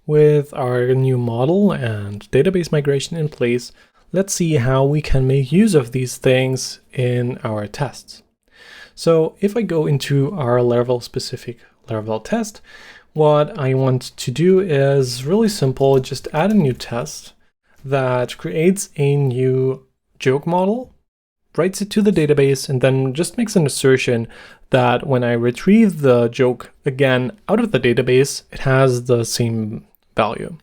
With our new model and database migration in place, let's see how we can make use of these things in our tests. So if I go into our Laravel-specific Laravel test, what I want to do is really simple, just add a new test that creates a new joke model, writes it to the database, and then just makes an assertion that when I retrieve the joke again out of the database, it has the same value.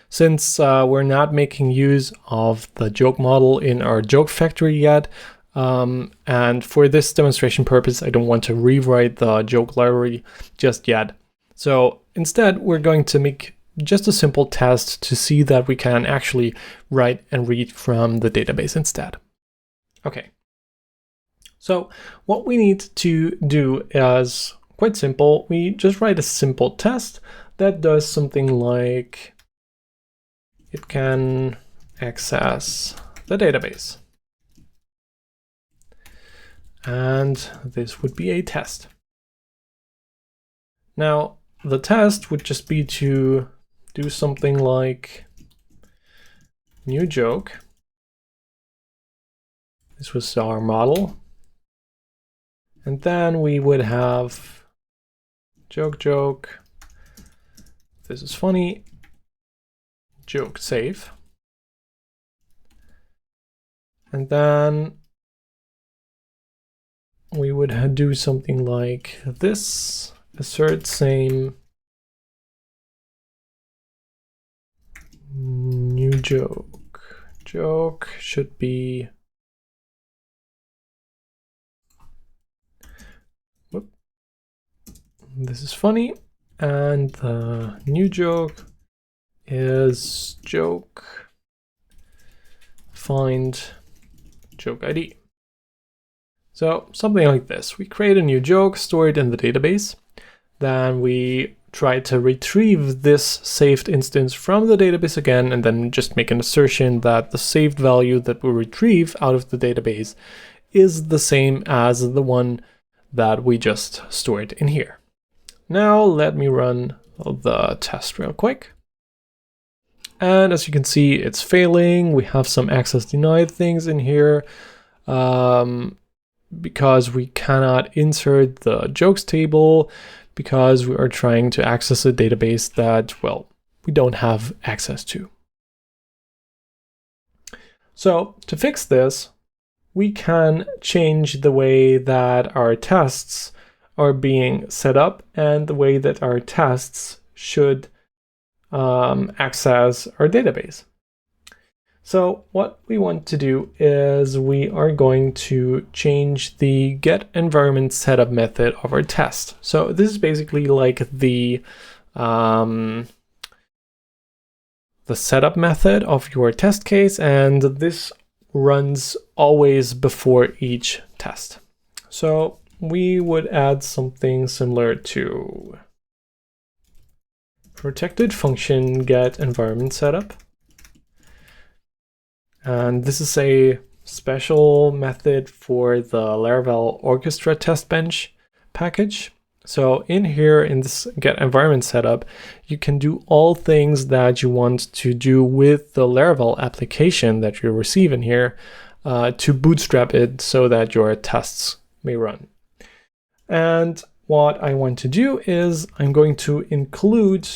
Since we're not making use of the joke model in our joke factory yet, and for this demonstration purpose, I don't want to rewrite the joke library just yet. So instead, we're going to make just a simple test to see that we can actually write and read from the database instead. Okay. So what we need to do is quite simple. We just write a simple test that does something like it can access the database. And this would be a test. Now, the test would just be to do something like new joke. This was our model. And then we would have joke, this is funny, joke save. And then we would do something like this, assert same new joke. Joke should be this is funny, and the new joke is joke find joke ID. So something like this. We create a new joke, store it in the database, then we try to retrieve this saved instance from the database again, and then just make an assertion that the saved value that we retrieve out of the database is the same as the one that we just stored in here. Now let me run the test real quick. And as you can see, it's failing. We have some access denied things in here because we cannot insert the jokes table because we are trying to access a database that, well, we don't have access to. So to fix this, we can change the way that our tests are being set up and the way that our tests should access our database. So what we want to do is we are going to change the get environment setup method of our test. So this is basically like the setup method of your test case, and this runs always before each test. So we would add something similar to protected function get environment setup. And this is a special method for the Laravel Orchestra test bench package. So in here, in this get environment setup, you can do all things that you want to do with the Laravel application that you receive in here to bootstrap it so that your tests may run. And what I want to do is I'm going to include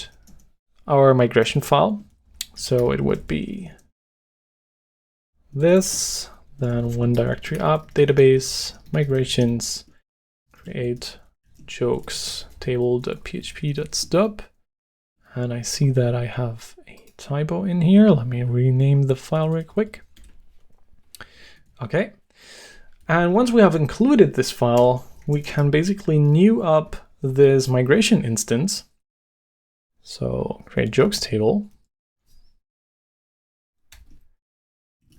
our migration file. So it would be this, then one directory up, database, migrations, create jokes table.php.stub. And I see that I have a typo in here. Let me rename the file real quick. Okay. And once we have included this file, we can basically new up this migration instance. So create jokes table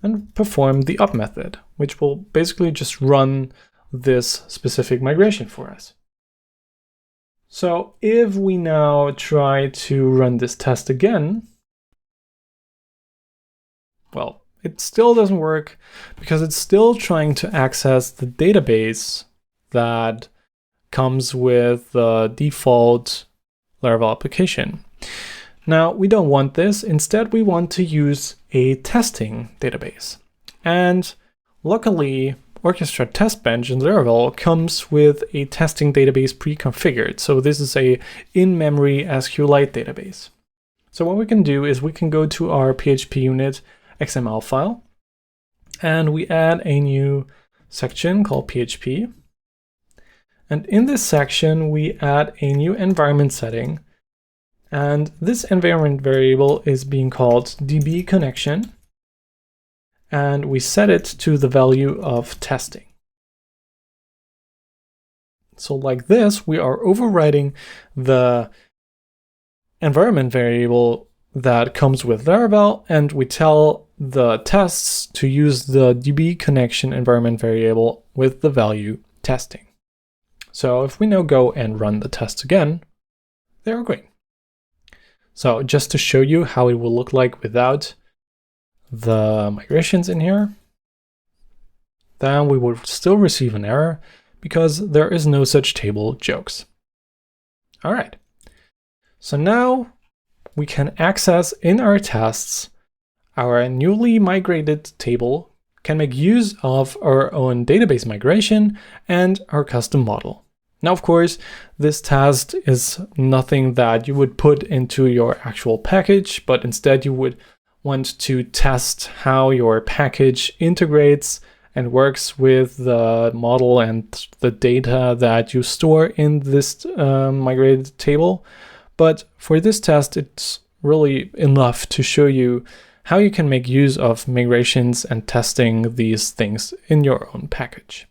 and perform the up method, which will basically just run this specific migration for us. So if we now try to run this test again, well, it still doesn't work because it's still trying to access the database that comes with the default Laravel application. Now, we don't want this. Instead, we want to use a testing database. And luckily, Orchestra Test Bench in Laravel comes with a testing database pre-configured. So this is a in-memory SQLite database. So what we can do is we can go to our PHP unit XML file, and we add a new section called PHP. And in this section, we add a new environment setting. And this environment variable is being called DB connection. And we set it to the value of testing. So like this, we are overriding the environment variable that comes with Laravel, and we tell the tests to use the DB connection environment variable with the value testing. So if we now go and run the tests again, they are green. So just to show you how it will look like without the migrations in here, then we would still receive an error because there is no such table jokes. All right. So now we can access in our tests our newly migrated table, can make use of our own database migration and our custom model. Now, of course, this test is nothing that you would put into your actual package, but instead you would want to test how your package integrates and works with the model and the data that you store in this migrated table. But for this test, it's really enough to show you how you can make use of migrations and testing these things in your own package.